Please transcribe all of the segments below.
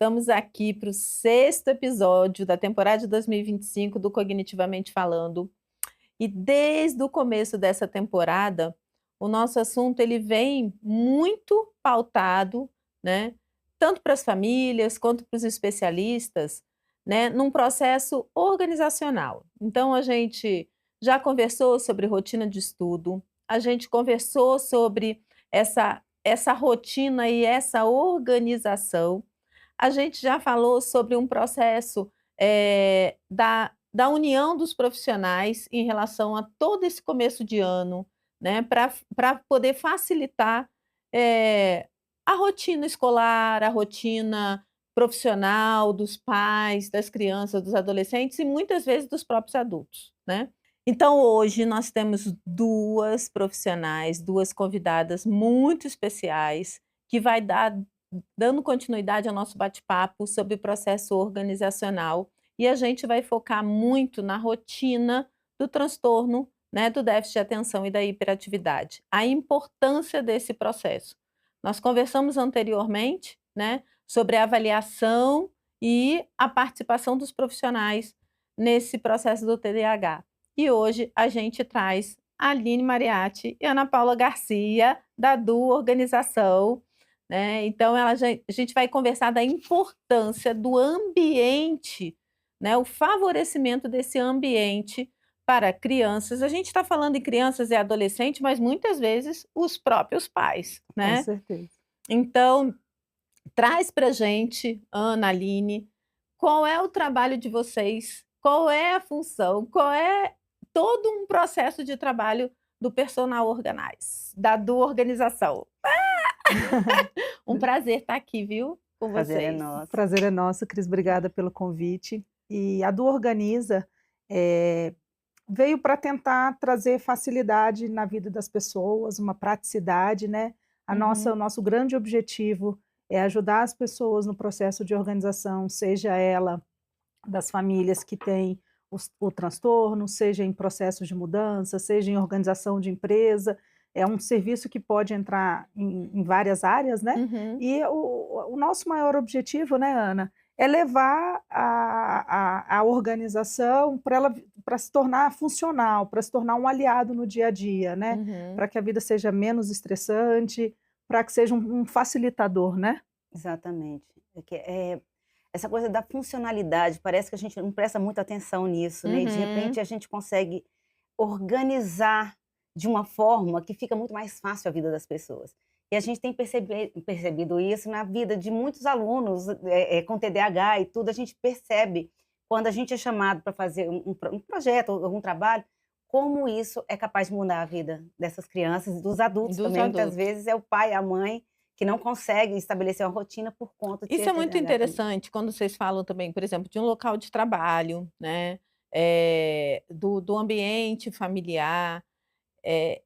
Estamos aqui para o sexto episódio da temporada de 2025 do Cognitivamente Falando. E desde o começo dessa temporada, o nosso assunto ele vem muito pautado, né, tanto para as famílias quanto para os especialistas, né, num processo organizacional. Então a gente já conversou sobre rotina de estudo, a gente conversou sobre essa rotina e essa organização. A gente já falou sobre um processo, da união dos profissionais em relação a todo esse começo de ano, né, para poder facilitar, a rotina escolar, a rotina profissional dos pais, das crianças, dos adolescentes e muitas vezes dos próprios adultos, né. Então hoje nós temos 2 profissionais, 2 convidadas muito especiais, que vai dar dando continuidade ao nosso bate-papo sobre o processo organizacional, e a gente vai focar muito na rotina do transtorno, né, do déficit de atenção e da hiperatividade, a importância desse processo. Nós conversamos anteriormente, né, sobre a avaliação e a participação dos profissionais nesse processo do TDAH. E hoje a gente traz a Aline Mariatti e Ana Paula Garcia, da Du Organização, né, então a gente vai conversar da importância do ambiente, né, o favorecimento desse ambiente para crianças. A gente está falando em crianças e adolescentes, mas muitas vezes os próprios pais, Com né. certeza. Então, traz pra gente, Ana, Aline, qual é o trabalho de vocês, qual é a função, qual é todo um processo de trabalho do personal organize, da Du Organização. Um prazer estar aqui, viu, com Prazer é vocês. O nosso. prazer é nosso, Cris, obrigada pelo convite. E a Du Organiza, eh, veio para tentar trazer facilidade na vida das pessoas, uma praticidade, né. O Uhum. nosso grande objetivo é ajudar as pessoas no processo de organização, seja ela das famílias que têm o transtorno, seja em processos de mudança, seja em organização de empresa. É um serviço que pode entrar em várias áreas, né. Uhum. E o nosso maior objetivo, né, Ana, é levar a organização para se tornar funcional, para se tornar um aliado no dia a dia, né, Uhum. para que a vida seja menos estressante, para que seja um facilitador, né. Exatamente. Essa coisa da funcionalidade, parece que a gente não presta muita atenção nisso, né, e de repente Uhum. a gente consegue organizar de uma forma que fica muito mais fácil a vida das pessoas. E a gente tem percebido isso na vida de muitos alunos, com TDAH e tudo, a gente percebe quando a gente é chamado para fazer um projeto ou algum trabalho, como isso é capaz de mudar a vida dessas crianças e dos adultos Dos também. Muitas adultos. vezes é o pai, a mãe que não conseguem estabelecer uma rotina por conta de Isso ter é muito TDAH também. interessante quando vocês falam também, por exemplo, de um local de trabalho, né, do ambiente familiar.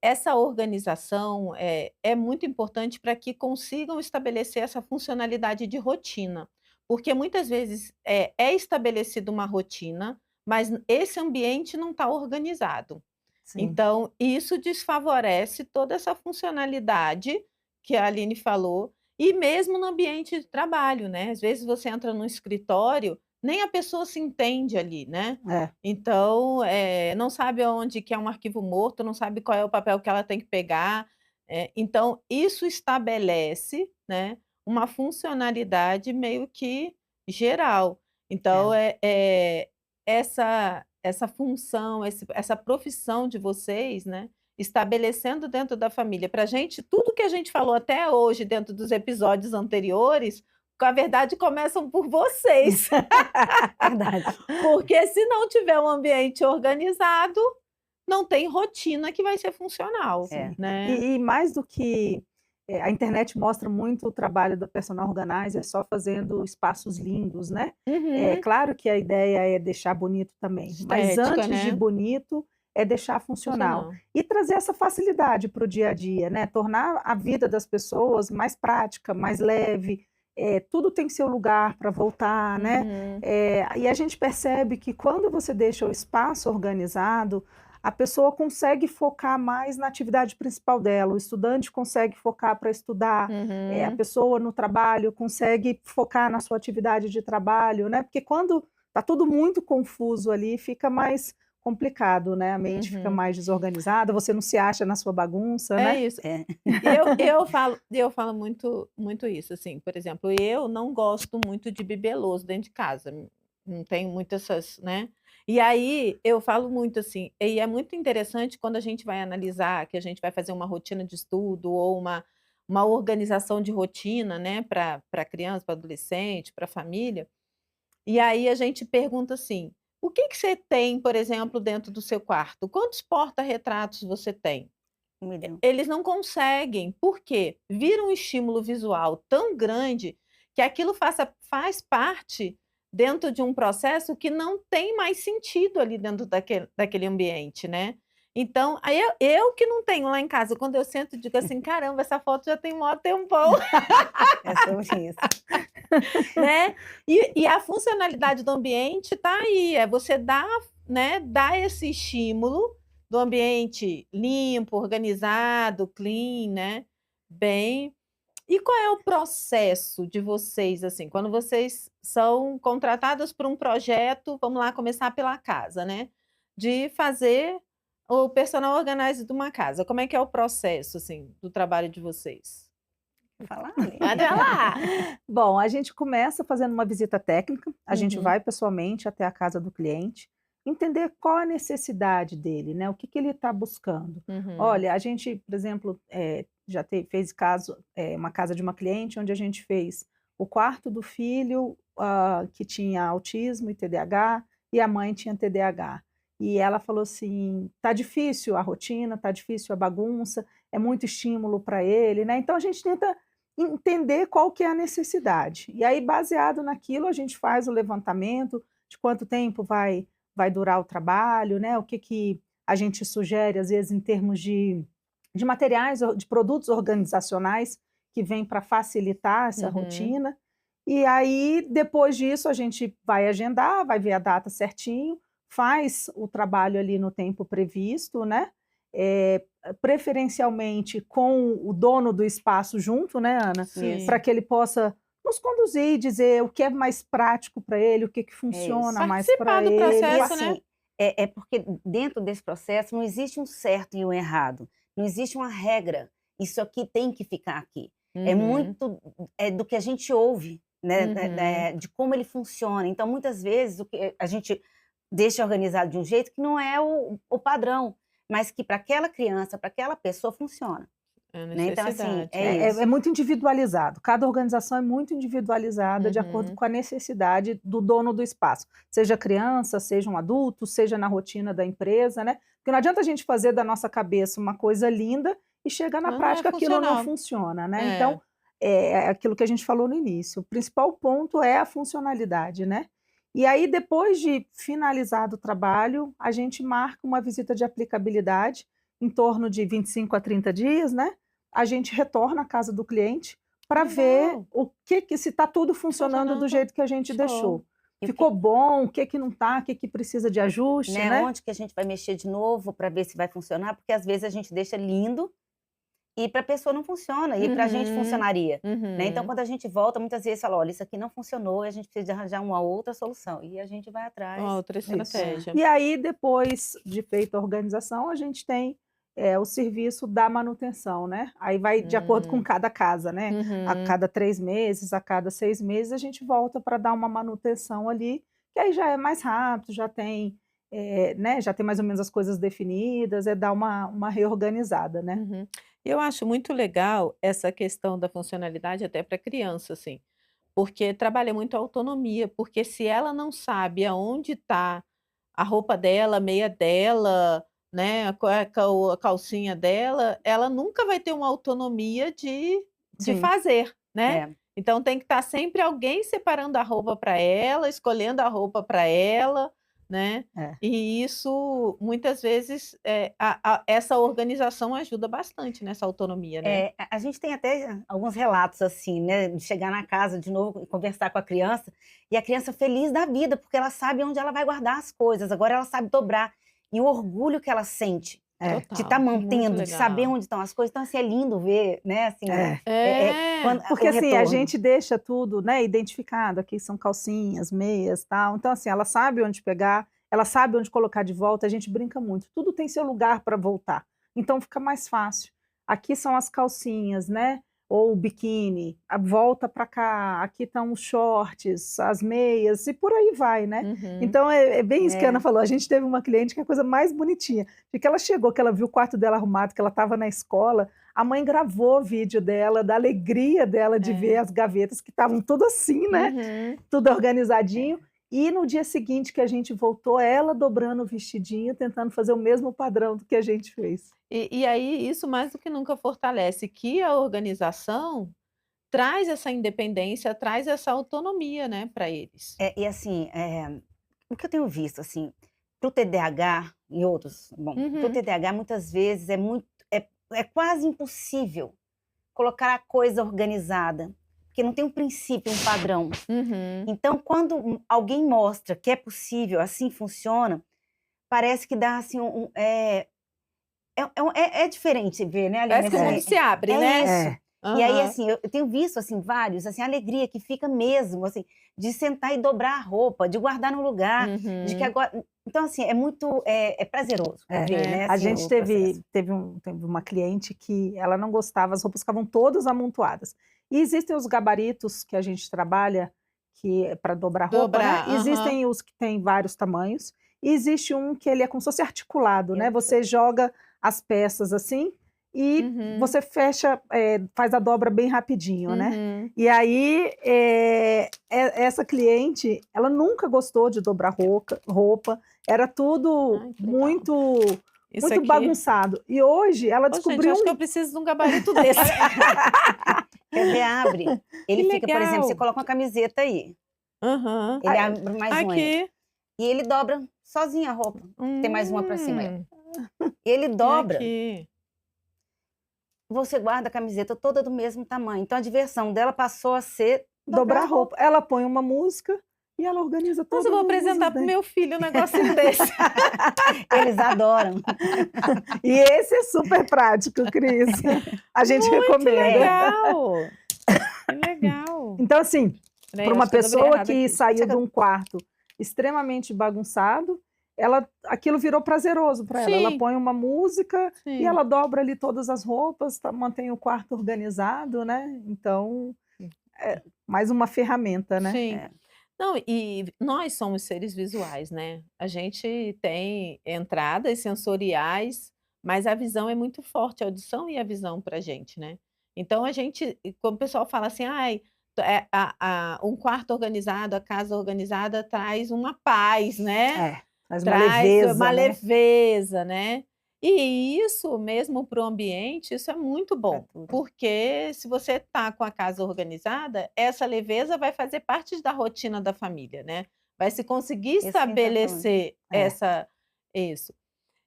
Essa organização é muito importante para que consigam estabelecer essa funcionalidade de rotina, porque muitas vezes é estabelecida uma rotina, mas esse ambiente não está organizado. Sim. Então, isso desfavorece toda essa funcionalidade que a Aline falou, e mesmo no ambiente de trabalho, né, às vezes você entra num escritório, nem a pessoa se entende ali, né. É. Então, não sabe aonde que é um arquivo morto, não sabe qual é o papel que ela tem que pegar, então isso estabelece, né, uma funcionalidade meio que geral. Então, É. essa função, essa profissão de vocês, né, estabelecendo dentro da família, pra gente tudo que a gente falou até hoje dentro dos episódios anteriores, com a verdade começam por vocês. Verdade. Porque se não tiver um ambiente organizado, não tem rotina que vai ser funcional, É. né. E mais do que a internet mostra muito o trabalho do personal organizer só fazendo espaços lindos, né. É Uhum. claro que a ideia é deixar bonito também, mas Estética, antes de né. bonito, é deixar funcional. Funcional. E trazer essa facilidade para o dia a dia, né, tornar a vida das pessoas mais prática, mais leve, tudo tem seu lugar para voltar, né. Uhum. E a gente percebe que quando você deixa o espaço organizado, a pessoa consegue focar mais na atividade principal dela, o estudante consegue focar para estudar, a Uhum. pessoa no trabalho consegue focar na sua atividade de trabalho, né? Porque quando está tudo muito confuso ali, fica mais complicado, né? A mente fica Uhum. mais desorganizada, você não se acha na sua bagunça, É né? isso. É. Eu falo muito isso, assim, por exemplo, eu não gosto muito de bibelôs dentro de casa, não tenho muito essas, né. E aí eu falo muito assim, e é muito interessante quando a gente vai analisar, que a gente vai fazer uma rotina de estudo ou uma organização de rotina, né, para criança, para adolescente, para família, e aí a gente pergunta assim: "O que que você tem, por exemplo, dentro do seu quarto? Quantos porta-retratos você tem?". 1 milhão. Eles não conseguem, por quê? Vira um estímulo visual tão grande que aquilo faz parte dentro de um processo que não tem mais sentido ali dentro daquele ambiente, né. Então, aí eu que não tenho lá em casa, quando eu sento e digo assim: "Caramba, essa foto já tem mó tempão", É sobre isso. né. E a funcionalidade do ambiente está aí, é você dar, né, dar esse estímulo do ambiente limpo, organizado, clean, né, bem. E qual é o processo de vocês, assim, quando vocês são contratadas por um projeto, vamos lá começar pela casa, né, de fazer o personal organizer de uma casa, como é que é o processo, assim, do trabalho de vocês? Vou falar, Aline. Pode falar. Bom, a gente começa fazendo uma visita técnica, a gente Uhum, vai pessoalmente até a casa do cliente, entender qual a necessidade dele, né? O que que ele está buscando. uhum. Olha, a gente, por exemplo, fez uma casa de uma cliente onde a gente fez o quarto do filho que tinha autismo e TDAH e a mãe tinha TDAH. E ela falou assim: tá difícil a rotina, tá difícil a bagunça, é muito estímulo para ele, né? Então a gente tenta entender qual que é a necessidade. E aí, baseado naquilo, a gente faz o levantamento de quanto tempo vai durar o trabalho, né? O que que a gente sugere, às vezes, em termos de materiais, de produtos organizacionais que vêm para facilitar essa Uhum. rotina. E aí, depois disso, a gente vai agendar, vai ver a data certinho, faz o trabalho ali no tempo previsto, né? Eh, Preferencialmente com o dono do espaço junto, né, Ana? Para Sim. que ele possa nos conduzir e dizer o que é mais prático para ele, o que que É isso. funciona mais Participar para do ele. E processo, né. assim, é porque dentro desse processo não existe um certo e um errado, não existe uma regra, isso aqui tem que ficar aqui. É Uhum, muito do que a gente ouve, né, uhum. de como ele funciona. Então, muitas vezes, o que a gente deixa organizado de um jeito que não é o padrão, mas que para aquela criança, para aquela pessoa funciona, É né. Então, assim, necessidade, é é. É isso. muito individualizado, cada organização é muito individualizada de acordo Uhum. com a necessidade do dono do espaço, seja criança, seja um adulto, seja na rotina da empresa, né, porque não adianta a gente fazer da nossa cabeça uma coisa linda e chegar na Mas não é prática aquilo não funcional. funciona, né, É. então, é aquilo que a gente falou no início, o principal ponto é a funcionalidade, né. E aí depois de finalizado o trabalho, a gente marca uma visita de aplicabilidade, em torno de 25 a 30 dias, né, a gente retorna à casa do cliente para ver Legal, o que que se está tudo funcionando do funcionando, jeito que a gente show. deixou. E o que Ficou bom, o que que não está, o que que precisa de ajuste, né, né. onde que a gente vai mexer de novo para ver se vai funcionar, porque às vezes a gente deixa lindo e para a pessoa não funciona, e para a gente Uhum, funcionaria, né. Então uhum. quando a gente volta, muitas vezes fala: "Olha, isso aqui não funcionou e a gente precisa de arranjar uma outra solução", e a gente vai atrás. Outra Isso. É. estratégia. E aí depois de feita a organização, a gente tem, o serviço da manutenção, né. Aí vai de acordo com Hum. cada casa, né. A Uhum. cada 3 meses, a cada 6 meses, a gente volta para dar uma manutenção ali, que aí já é mais rápido, já tem, né, já tem mais ou menos as coisas definidas, é dar uma reorganizada, né. Uhum. Eu acho muito legal essa questão da funcionalidade até para criança, assim, porque trabalha muito a autonomia, porque se ela não sabe aonde está a roupa dela, a meia dela, né, a cueca ou a calcinha dela, ela nunca vai ter uma autonomia de Sim. fazer, né. É. Então tem que estar sempre alguém separando a roupa para ela, escolhendo a roupa para ela, né. É. E isso muitas vezes, essa organização ajuda bastante nessa autonomia, né. A gente tem até alguns relatos, assim, né, de chegar na casa de novo e conversar com a criança, e a criança feliz da vida, porque ela sabe onde ela vai guardar as coisas, agora ela sabe dobrar. e o orgulho que ela sente É. de estar mantendo, de saber legal. onde estão as coisas. Então, assim, é lindo ver, né? Assim, Porque o assim, a retorno. gente deixa tudo, né, identificado, aqui são calcinhas, meias, tal. Então assim, ela sabe onde pegar, ela sabe onde colocar de volta, a gente brinca muito. Tudo tem seu lugar para voltar. Então fica mais fácil. Aqui são as calcinhas, né? Ou o biquíni, a volta para cá, aqui estão os shorts, as meias e por aí vai, né? Uhum. Então é bem isso que a É. Ana falou. A gente teve uma cliente que é a coisa mais bonitinha, de que ela chegou, que ela viu o quarto dela arrumado, que ela estava na escola, a mãe gravou o vídeo dela, da alegria dela de ver as gavetas que estavam tudo assim, né? Uhum. Tudo organizadinho. E no dia seguinte que a gente voltou, ela dobrando o vestidinho, tentando fazer o mesmo padrão do que a gente fez. E aí isso mais do que nunca fortalece que a organização traz essa independência, traz essa autonomia, né, para eles. E assim, o que eu tenho visto, assim, para o TDAH e outros, bom, para o Uhum. TDAH muitas vezes é quase impossível colocar a coisa organizada, porque não tem um princípio, um padrão. Uhum. Então, quando alguém mostra que é possível, assim funciona, parece que dá assim é diferente ver, né, Aline? Parece que o mundo se abre, né? Isso. É. E aí, Aham. assim, eu tenho visto, assim, vários, assim, a alegria que fica mesmo, assim, de sentar e dobrar a roupa, de guardar no lugar, de que Uhum. agora... Então, assim, é muito, é prazeroso ver, né, A assim, gente o processo. teve uma cliente que ela não gostava, as roupas ficavam todas amontoadas. E existem os gabaritos que a gente trabalha que é para dobrar roupa, Dobrar, né? aham. Existem os que têm vários tamanhos. E existe um que ele é como se fosse articulado, né? Eu- Você joga as peças assim e Uhum. você fecha, faz a dobra bem rapidinho, né? Uhum. E aí, essa cliente, ela nunca gostou de dobrar roupa, era tudo Ai, que legal. Isso muito aqui. bagunçado. E hoje ela Ô, gente, descobriu acho que eu preciso de um gabarito desse. Quer ver, abre. Ele Que fica, por exemplo, você legal. coloca uma camiseta aí, Aham. ele abre mais um aí. Aqui. E ele dobra sozinho a roupa. Tem mais uma pra cima aí. Hum. Ele E dobra, aqui. você guarda a camiseta toda do mesmo tamanho. Então, a diversão dela passou a ser dobrar roupa. Ela põe uma música e ela organiza todas Nossa, eu vou as apresentar blusas pro dele. meu filho um negocinho desse. Eles adoram. E esse é super prático, Cris. A gente Que recomenda. legal. Que legal. Então, assim, Peraí, para eu uma acho que eu dobrei pessoa errado que aqui. saiu de um quarto extremamente bagunçado, aquilo virou prazeroso para ela. Ela Sim. põe uma música e Sim. ela dobra ali todas as roupas, mantém o quarto organizado, né? Então, é mais uma ferramenta, né? Sim. Não, e nós somos seres visuais, né? A gente tem entradas sensoriais, mas a visão é muito forte, a audição e a visão pra gente, né? Então a gente, quando o pessoal fala assim, ai, um quarto organizado, a casa organizada traz uma paz, né? Faz uma Traz leveza, uma né? leveza, né. E isso mesmo para o ambiente, isso é muito bom, tudo. porque se você está com a casa organizada, essa leveza vai fazer parte da rotina da família, né. Vai se conseguir Isso que a gente tá falando. estabelecer isso.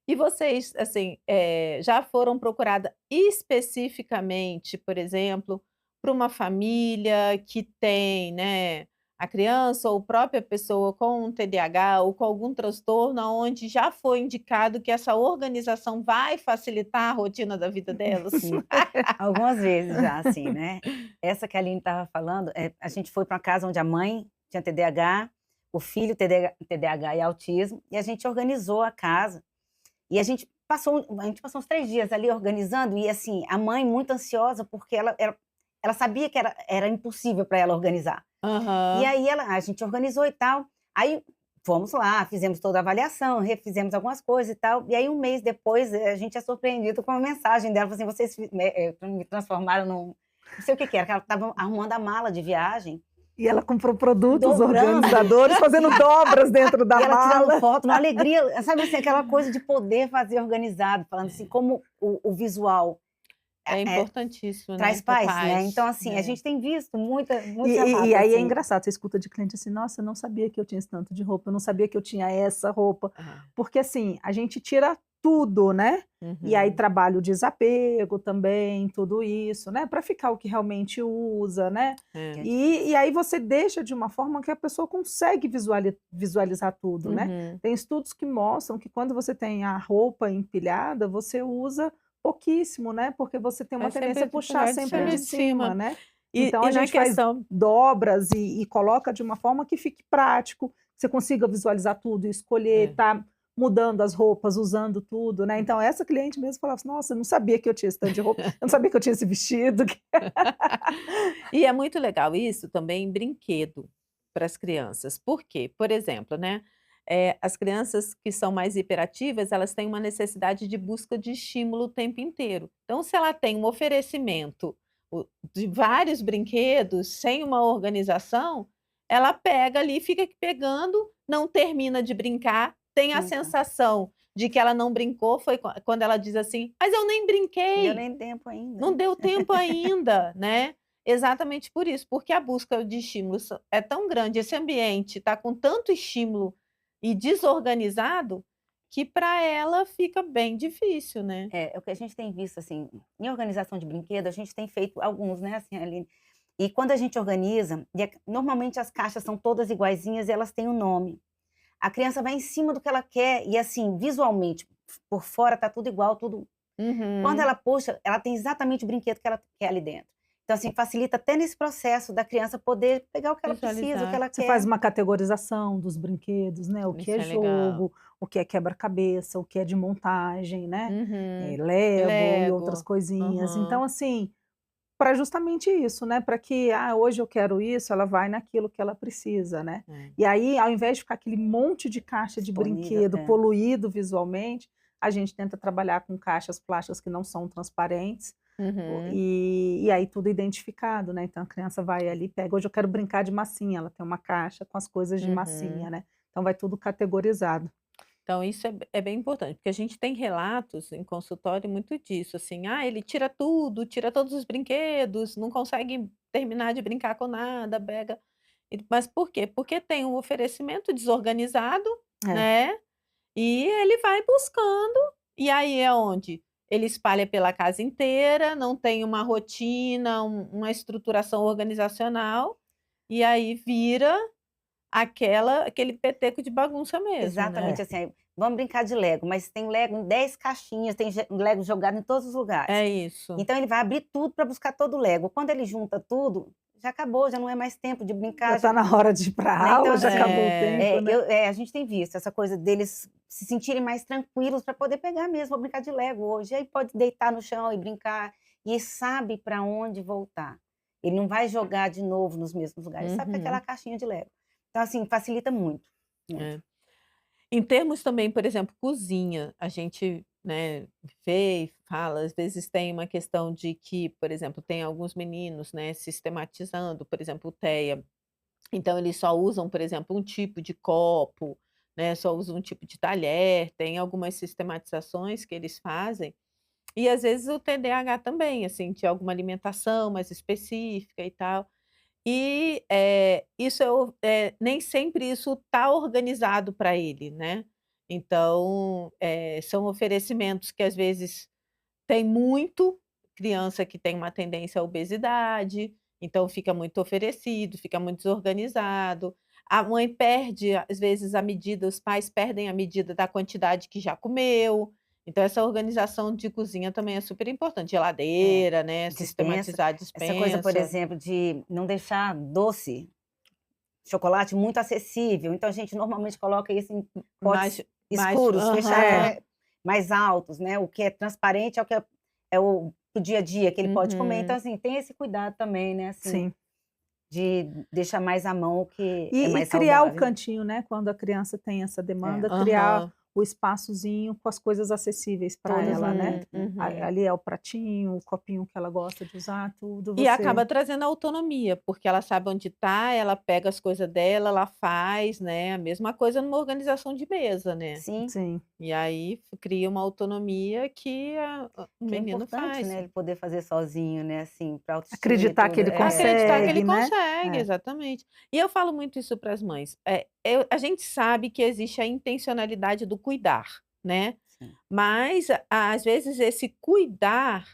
E vocês, assim, já foram procurada especificamente, por exemplo, para uma família que tem, né, a criança ou própria pessoa com um TDAH ou com algum transtorno, aonde já foi indicado que essa organização vai facilitar a rotina da vida delas? Sim. Algumas vezes já, assim, né. Essa que a Aline estava falando, a gente foi para uma casa onde a mãe tinha TDAH, o filho TDAH e autismo, e a gente organizou a casa. E a gente passou uns 3 dias ali organizando e, assim, a mãe muito ansiosa, porque ela sabia que era impossível para ela organizar. E Aham. aí a gente organizou e tal, aí fomos lá, fizemos toda a avaliação, refizemos algumas coisas e tal, e aí 1 mês depois a gente é surpreendido com uma mensagem dela, falou assim: "Vocês me transformaram num..." Não sei o que que era, que ela estava arrumando a mala de viagem, E ela comprou produtos dobrando, organizadores, fazendo dobras dentro da e ela tirando mala. foto, numa alegria, sabe assim, aquela coisa de poder fazer organizado, falando assim, como o visual É importantíssimo, traz né, pra paz, né. paz. Então, assim, a É. gente tem visto muitos E relatos, aí é assim. engraçado, você escuta de cliente assim: "Nossa, eu não sabia que eu tinha esse tanto de roupa, eu não sabia que eu tinha essa roupa", É. porque assim, a gente tira tudo, né? E aí Uhum. trabalha o desapego também, tudo isso, né? Para ficar o que realmente usa, né? Que É. é E difícil. aí você deixa de uma forma que a pessoa consegue visualizar tudo, né? Uhum. Tem estudos que mostram que quando você tem a roupa empilhada, você usa pouquíssimo, né? Porque você tem uma Vai tendência a sempre puxar puxar de sempre cima de de cima, cima. né? E, Então e a na gente faz questão. dobras e coloca de uma forma que fique prático, que você consiga visualizar tudo e escolher, É. tá mudando as roupas, usando tudo, né? Então essa cliente mesmo falava assim, nossa, eu não sabia que eu tinha esse tanto de roupa, eu não sabia que eu tinha esse vestido. E é muito legal isso também em brinquedo para as crianças. Por quê? Por exemplo, né, as crianças que são mais hiperativas, elas têm uma necessidade de busca de estímulo o tempo inteiro. Então, se ela tem um oferecimento de vários brinquedos sem uma organização, ela pega ali, fica pegando, não termina de brincar, tem a Exato. sensação de que ela não brincou, foi quando ela diz assim: "Mas eu nem Não deu brinquei". nem tempo ainda, Não né? deu tempo ainda, né. Exatamente por isso, porque a busca de estímulos é tão grande, esse ambiente está com tanto estímulo e desorganizado, que para ela fica bem difícil, né. É o que a gente tem visto, assim, em organização de brinquedo, a gente tem feito alguns, né, assim, ali. E quando a gente organiza, normalmente as caixas são todas iguaizinhas e elas têm um nome. A criança vai em cima do que ela quer e, assim, visualmente, por fora tá tudo igual, tudo. Quando Uhum. ela puxa, ela tem exatamente o brinquedo que ela quer ali dentro. Então, assim, facilita até nesse processo da criança poder pegar o que ela precisa, o que Visualizar, ela Você faz quer. uma categorização dos brinquedos, né, o que isso é é legal. jogo, o que é quebra-cabeça, o que é de montagem, né, Uhum. Lego e outras Lego. coisinhas. Então, Aham. assim, para justamente isso, né, para que, hoje eu quero isso, ela vai naquilo que ela precisa, né. É. E aí, ao invés de ficar aquele monte de caixa de Disponível, brinquedo é. poluído visualmente, a gente tenta trabalhar com caixas plásticas que não são transparentes, Uhum. e aí tudo identificado, né, então a criança vai ali, pega, hoje eu quero brincar de massinha, ela tem uma caixa com as coisas de Uhum. massinha, né, então vai tudo categorizado. Então isso é bem importante, porque a gente tem relatos em consultório muito disso, assim: "Ah, ele tira tudo, tira todos os brinquedos, não consegue terminar de brincar com nada, pega". Mas por quê? Porque tem um oferecimento desorganizado, É. né, e ele vai buscando, e aí é onde ele espalha pela casa inteira, não tem uma rotina, uma estruturação organizacional, e aí vira aquele peteco de bagunça mesmo, né. Exatamente, É. assim, aí, vamos brincar de Lego, mas tem Lego em 10 caixinhas, tem Lego jogado em todos os lugares. É isso. Então ele vai abrir tudo para buscar todo o Lego. Quando ele junta tudo, já acabou, já não é mais tempo de Já brincar, está já, na hora de ir pra né, então aula, já assim, acabou o tempo, né. a gente tem visto essa coisa deles se sentirem mais tranquilos para poder pegar mesmo, vou brincar de Lego hoje, aí pode deitar no chão e brincar, e sabe para onde voltar. Ele não vai jogar de novo nos mesmos lugares, sabe que é aquela Uhum. caixinha de Lego. Então assim, facilita muito, muito. É. Em termos também, por exemplo, cozinha, a gente, né, vê e fala, às vezes tem uma questão de que, por exemplo, tem alguns meninos, né, sistematizando, por exemplo, o TEA. Então eles só usam, por exemplo, um tipo de copo, né, só usam um tipo de talher, tem algumas sistematizações que eles fazem. E às vezes o TDAH também, assim, de alguma alimentação mais específica e tal. E, isso nem sempre isso está organizado para ele, né. Então, são oferecimentos que às vezes tem muito, criança que tem uma tendência à obesidade, então fica muito oferecido, fica muito desorganizado. A mãe perde, às vezes, a medida, os pais perdem a medida da quantidade que já comeu. Então essa organização de cozinha também é super importante, É, geladeira, né, dispensa. sistematizar a Essa coisa, por despensa. exemplo, de não deixar doce, chocolate muito acessível, então a gente normalmente coloca isso em Mais potes mais escuros, fechados, É. aham. né, mais altos, né, o que é transparente é o que é o para o dia a dia que ele pode comer, então Uhum. assim, tem esse cuidado também, né, assim, Sim. de deixar mais à mão o que é E mais criar o saudável. cantinho, né, quando a criança tem essa É, demanda, criar Aham. o espaçozinho com as coisas acessíveis para todas lá ela, né. Uhum, dentro, né. uhum. Ali é o pratinho, o copinho que ela gosta de usar, tudo E você acaba trazendo autonomia, porque ela sabe onde está, ela pega as coisas dela, ela faz, né, a mesma coisa numa organização de mesa, né. Sim, sim. E aí cria uma autonomia que o que é menino importante, faz. né, ele poder fazer sozinho, né, assim, pra autoestima e Acreditar que tudo. ele Acreditar que ele consegue, né. consegue, É. exatamente. E eu falo muito isso para as mães, a gente sabe que existe a intencionalidade do cuidar, né. Sim. Mas, às vezes, esse cuidar,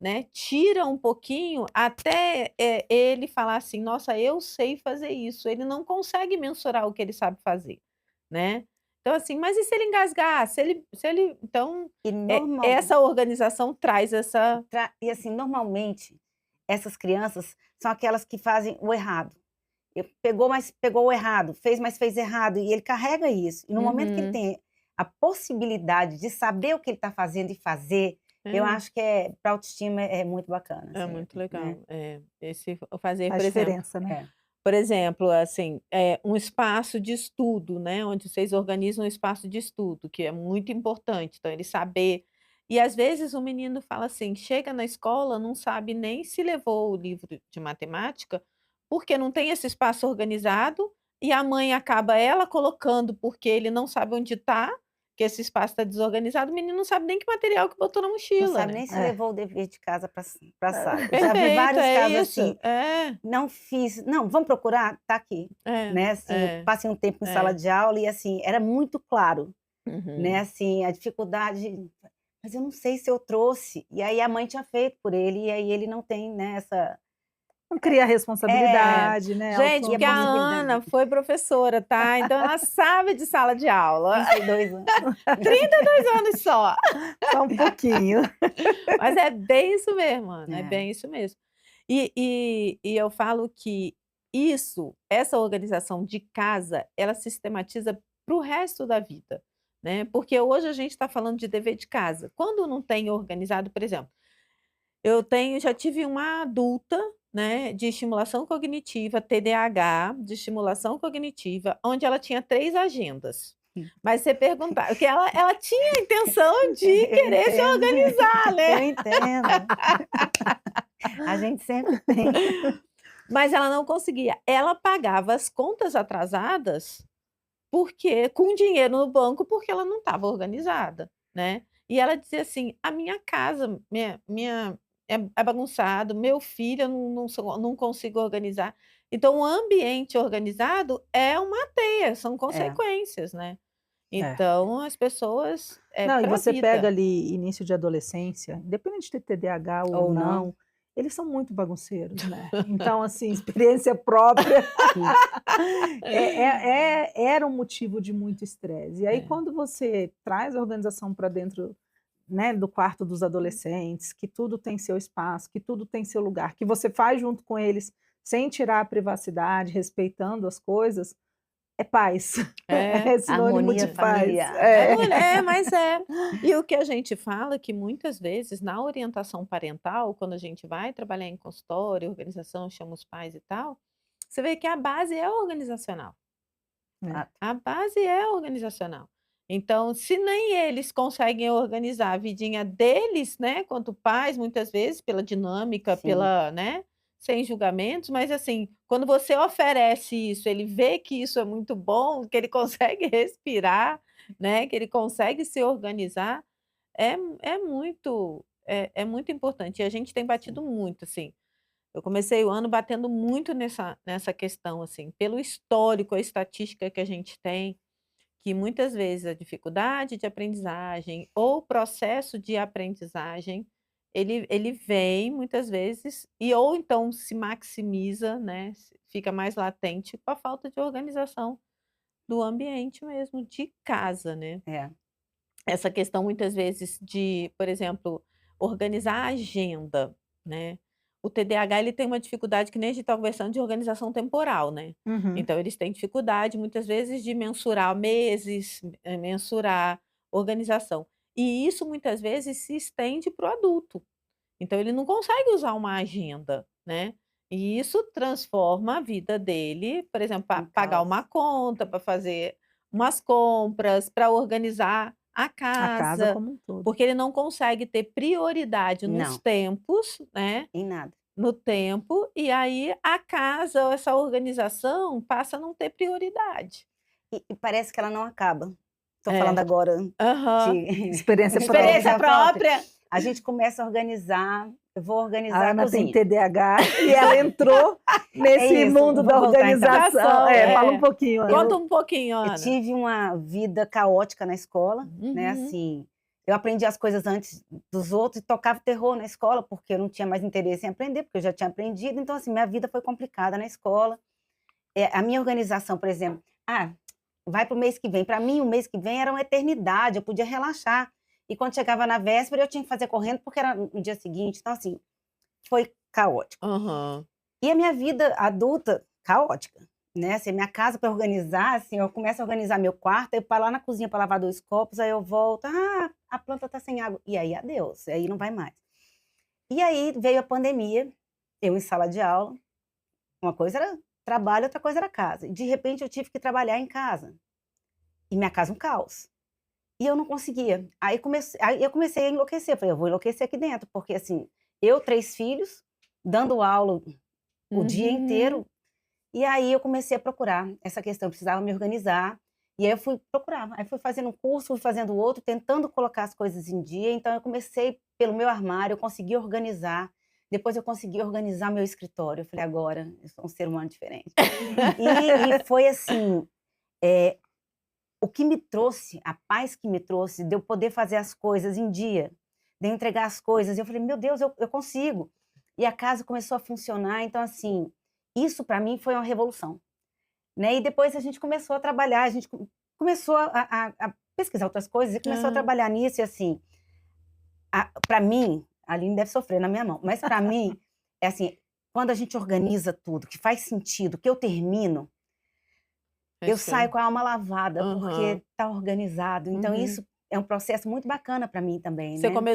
né, tira um pouquinho até ele falar assim: nossa, eu sei fazer isso. Ele não consegue mensurar o que ele sabe fazer, né? Então, assim, mas e se ele engasgar? Então, E normal, essa organização traz essa. e assim, normalmente, essas crianças são aquelas que fazem o errado. Pegou, mas pegou o errado, fez, mas fez errado, e ele carrega isso. E no momento que ele Uhum. tem a possibilidade de saber o que ele está fazendo e fazer, eu É, acho que para autoestima é muito bacana, é assim, muito né? legal. Esse fazer, por Faz exemplo. diferença, né? É, Por exemplo, assim, um espaço de estudo, né, onde vocês organizam um espaço de estudo, que é muito importante, então ele saber. E às vezes o menino fala assim, chega na escola, não sabe nem se levou o livro de matemática, porque não tem esse espaço organizado, e a mãe acaba ela colocando, porque ele não sabe onde está, que esse espaço está desorganizado, o menino não sabe nem que material que botou na não mochila, sabe né. nem se É. levou o dever de casa para a sala. Já vi Perfeito, vários é casos isso. assim, É, não fiz, não, vamos procurar? Tá aqui, é, né? Assim, é, passei um tempo em sala é. de aula e assim, era muito claro, né? Uhum. Assim, a dificuldade, mas eu não sei se eu trouxe. E aí a mãe tinha feito por ele, e aí ele não tem, né, essa. Não cria É. responsabilidade, né? Gente, E a porque a possibilidade. Ana foi professora, tá, então ela sabe de sala de aula. 32 anos. 32 anos só. Só um pouquinho. Mas é bem isso mesmo, Ana, é É, bem isso mesmo. E eu falo que essa organização de casa, ela sistematiza para o resto da vida, né, porque hoje a gente está falando de dever de casa. Quando não tem organizado, por exemplo, já tive uma adulta, né, de estimulação cognitiva, TDAH, de estimulação cognitiva, onde ela tinha 3 agendas. Mas você perguntar porque ela tinha a intenção de eu querer se entendo, organizar, eu né, entendo. A gente sempre tem. mas ela não conseguia. Ela pagava as contas atrasadas, porque com dinheiro no banco, porque ela não estava organizada, né. E ela dizia assim: "A minha casa, minha é bagunçado, meu filho eu não consigo organizar". Então o ambiente organizado é uma teia, são É, consequências, né. É. Então as pessoas é Não, e para a você pega vida. ali início de adolescência, independente de ter TDAH ou ou não. não, eles são muito bagunceiros, né. Então, assim, experiência própria, era um motivo de muito estresse. E aí É. quando você traz a organização para dentro, né, do quarto dos adolescentes, que tudo tem seu espaço, que tudo tem seu lugar, que você faz junto com eles, sem tirar a privacidade, respeitando as coisas, é paz. É. É sinônimo Harmonia de paz. familiar. Mas é. E o que a gente fala é que muitas vezes na orientação parental, quando a gente vai trabalhar em consultório, organização, chama os pais e tal, você vê que a base é organizacional. É. A base é organizacional. Então, se nem eles conseguem organizar a vidinha deles, né, quanto pais, muitas vezes, pela dinâmica, Sim. né, sem julgamentos, mas assim, quando você oferece isso, ele vê que isso é muito bom, que ele consegue respirar, né, que ele consegue se organizar, é muito importante. E a gente tem batido Sim. muito, assim. Eu comecei o ano batendo muito nessa questão, assim, pelo histórico, a estatística que a gente tem, que muitas vezes a dificuldade de aprendizagem ou processo de aprendizagem, ele vem muitas vezes ou então se maximiza, né, fica mais latente com a falta de organização do ambiente mesmo, de casa, né. É. Essa questão muitas vezes de, por exemplo, organizar a agenda, né. O TDAH ele tem uma dificuldade que nem a gente estava conversando de organização temporal, né. Uhum. Então eles têm dificuldade muitas vezes de mensurar meses, mensurar organização. E isso muitas vezes se estende para o adulto. Então ele não consegue usar uma agenda, né. E isso transforma a vida dele, por exemplo, para Um pagar caos. uma conta, para fazer umas compras, para organizar a A casa casa, como um todo. porque ele não consegue ter prioridade nos Não, tempos, né, em nada. no tempo, e aí a casa, essa organização passa a não ter prioridade. E parece que ela não acaba. Estou falando É. agora Aham. de Experiência Experiência própria. A gente começa a organizar, eu vou A organizar a Ana tem cozinha. TDAH e ela entrou nesse isso, mundo vou da voltar então. organização. É. Fala um pouquinho, Ana. Conta um pouquinho, Eu Ana. tive uma vida caótica na escola, né, Uhum. assim, Eu aprendi as coisas antes dos outros e tocava terror na escola, porque eu não tinha mais interesse em aprender, porque eu já tinha aprendido. Então, assim, minha vida foi complicada na escola. A minha organização, por exemplo, vai para o mês que vem. Para mim, o mês que vem era uma eternidade, eu podia relaxar. E quando chegava na véspera, eu tinha que fazer correndo, porque era no dia seguinte. Então, assim, foi caótico. Aham. E a minha vida adulta, caótica, né? Assim, minha casa para organizar, assim, eu começo a organizar meu quarto, eu paro lá na cozinha para lavar 2 copos, aí eu volto, a planta tá sem água. E aí, adeus, aí não vai mais. E aí veio a pandemia, eu em sala de aula, uma coisa era trabalho, outra coisa era casa. E de repente eu tive que trabalhar em casa. E minha casa um caos. E eu não conseguia. Aí eu comecei a enlouquecer. Falei, eu vou enlouquecer aqui dentro, porque assim, eu, 3 filhos, dando aula o dia Uhum. inteiro. E aí eu comecei a procurar essa questão, eu precisava me organizar. E aí eu fui procurar. Aí fui fazendo um curso, fui fazendo outro, tentando colocar as coisas em dia. Então eu comecei pelo meu armário, eu consegui organizar. Depois eu consegui organizar meu escritório. Eu falei, agora eu sou um ser humano diferente. E foi assim, o que me trouxe, a paz que me trouxe, de eu poder fazer as coisas em dia, de eu entregar as coisas. Eu falei, meu Deus, eu consigo. E a casa começou a funcionar. Então, assim, isso para mim foi uma revolução, né? E depois a gente começou a trabalhar, a gente começou a pesquisar outras coisas e começou a trabalhar nisso. E assim, para mim, a Aline deve sofrer na minha mão, mas para mim, é assim, quando a gente organiza tudo, que faz sentido, que eu termino, eu saio com a alma lavada, Aham. porque tá organizado. Então Uhum. isso é um processo muito bacana para mim também, Você né.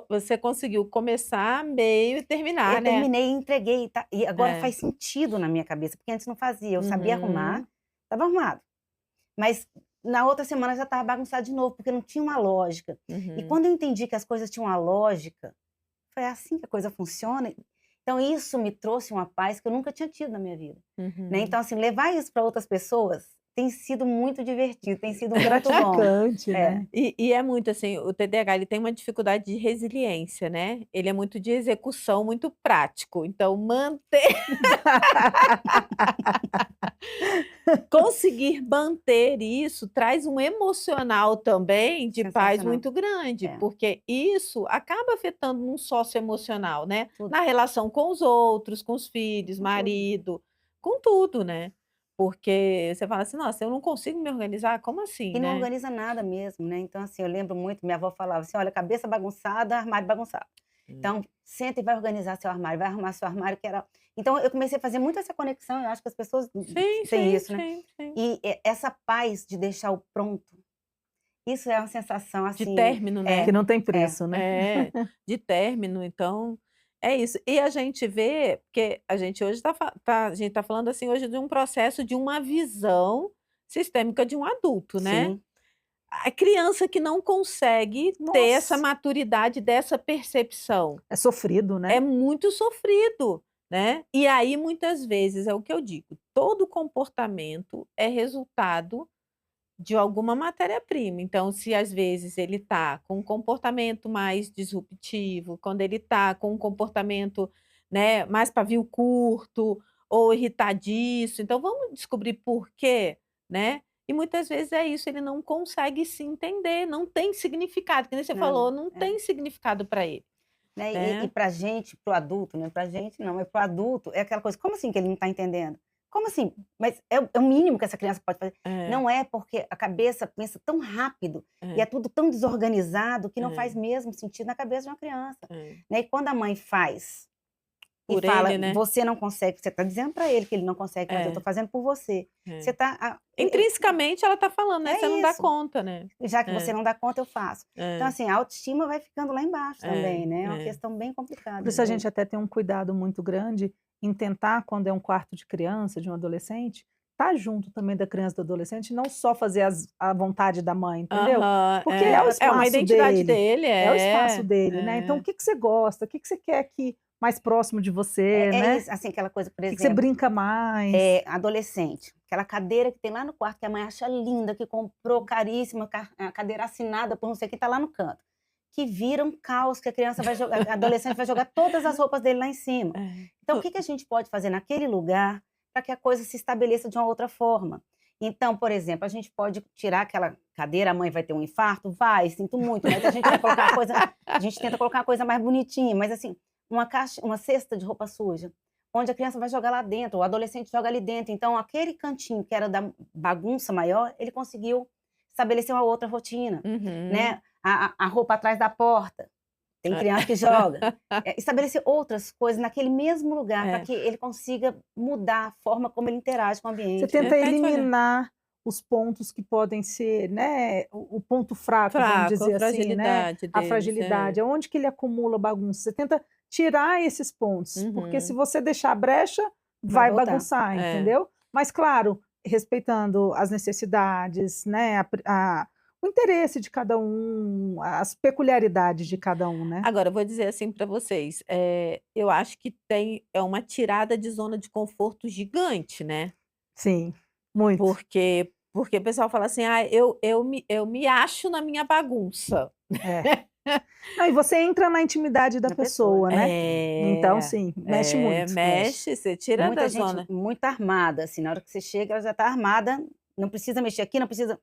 você conseguiu começar, meio e terminar, Eu né? terminei e entreguei, e agora É. faz sentido na minha cabeça, porque antes não fazia. Eu sabia arrumar, Uhum. estava arrumado, mas na outra semana já estava bagunçado de novo, porque não tinha uma lógica. E Uhum. quando eu entendi que as coisas tinham uma lógica, foi assim que a coisa funciona. Então isso me trouxe uma paz que eu nunca tinha tido na minha vida, né. Uhum. Então, assim, levar isso para outras pessoas tem sido muito divertido, tem sido muito bom. Gratificante, É. né? E é muito assim, o TDAH ele tem uma dificuldade de resiliência, né, ele é muito de execução, muito prático, então conseguir manter isso traz um emocional também de paz Sensacional. muito grande, É, porque isso acaba afetando num socioemocional, né, tudo, na relação com os outros, com os filhos, com tudo. marido, com tudo, né. Porque você fala assim: "Nossa, eu não consigo me organizar, como assim, E não né?" organiza nada mesmo, né. Então, assim, eu lembro muito, minha avó falava assim: "Olha, cabeça bagunçada, armário bagunçado". Hum. Então, senta e vai organizar seu armário, vai arrumar seu armário, que era então eu comecei a fazer muito essa conexão, eu acho que as pessoas Sim, têm sim, isso, né. sim, sim. E, essa paz de deixar o pronto, isso é uma sensação, De assim término, Que né. não tem é. preço, né? É, de término, então, é isso. E a gente vê porque a gente hoje a gente tá falando, assim, hoje de um processo de uma visão sistêmica de um adulto, né. Sim. A criança que não consegue ter essa Nossa, maturidade dessa percepção, é sofrido, né? é muito sofrido, né. E aí, muitas vezes, é o que eu digo, todo comportamento é resultado de alguma matéria-prima. Então, se às vezes ele está com um comportamento mais disruptivo, quando ele está com um comportamento, né, mais pavio curto ou irritadiço, então vamos descobrir por quê, né. E muitas vezes é isso, ele não consegue se entender, não tem significado, que nem você Nada. falou, não É. tem significado para ele, Né, e né. pra gente, para o adulto, né, pra gente não, mas para o adulto é aquela coisa: "Como assim que ele não está entendendo? Como assim? Mas é o mínimo que essa criança pode fazer". É, Não é, porque a cabeça pensa tão rápido e é é, tudo tão desorganizado que não faz é, mesmo sentido na cabeça de uma criança, é. né. E quando a mãe faz e Por fala: ele, né. "Você não consegue", você está dizendo para ele que ele não consegue fazer, "Eu estou É, fazendo por você". Você é. está Intrinsecamente ela está falando, né, é você não dá isso. conta, né. Já que você É, não dá conta, eu faço. Então, é. assim, a autoestima vai ficando lá embaixo É, também, né, é uma é, questão bem Por complicada isso a isso aí. gente até tem um cuidado muito grande em tentar, quando é um quarto de criança, de um adolescente, estar junto também da criança e do adolescente, não só fazer a vontade da mãe, entendeu? aham, Porque é o é uma espaço identidade dele, dele, é o espaço é, dele, né? Então, o é, que que você gosta? O que que você quer aqui mais próximo de você, É né? isso, assim, aquela coisa, por O que que você exemplo, brinca mais? adolescente, aquela cadeira que tem lá no quarto, que a mãe acha linda, que comprou caríssima, a cadeira assinada por não sei o que, tá lá no canto, que vira um caos, que a criança vai jogar, a adolescente vai jogar todas as roupas dele lá em cima. é. Então, o que que a gente pode fazer naquele lugar para que a coisa se estabeleça de uma outra forma? Então, por exemplo, a gente pode tirar aquela cadeira, a mãe vai ter um infarto? Vai, sinto muito, mas a gente vai colocar a coisa, a gente tenta colocar uma coisa mais bonitinha, mas assim, uma cesta de roupa suja, onde a criança vai jogar lá dentro, o adolescente joga ali dentro. Então, aquele cantinho que era da bagunça maior, ele conseguiu estabelecer uma outra rotina, Uhum. né? A roupa atrás da porta, tem criança que joga. Estabelecer outras coisas naquele mesmo lugar, para que ele consiga mudar a forma como ele interage com o Você ambiente. tenta Verdade, olha. eliminar os pontos que podem ser, né, o ponto fraco, vamos Fraco, a dizer assim, né? fragilidade A deles, fragilidade, aonde que ele acumula bagunça. Você tenta tirar esses pontos, porque se Uhum. você deixar a brecha, Vai vai voltar. bagunçar, É. entendeu? Mas, claro, respeitando as necessidades, né, o interesse de cada um, as peculiaridades de cada um, né? Agora, eu vou dizer assim para vocês, eu acho que é uma tirada de zona de conforto gigante, né? Sim, muito. Porque o pessoal fala assim: "Ah, eu me acho na minha bagunça". É. Não, e você entra na intimidade da Da pessoa. pessoa, né? Então, sim, mexe muito. Mexe, você tira Muita da gente zona. muito armada, assim, na hora que você chega, ela já está armada, não precisa mexer aqui, não precisa.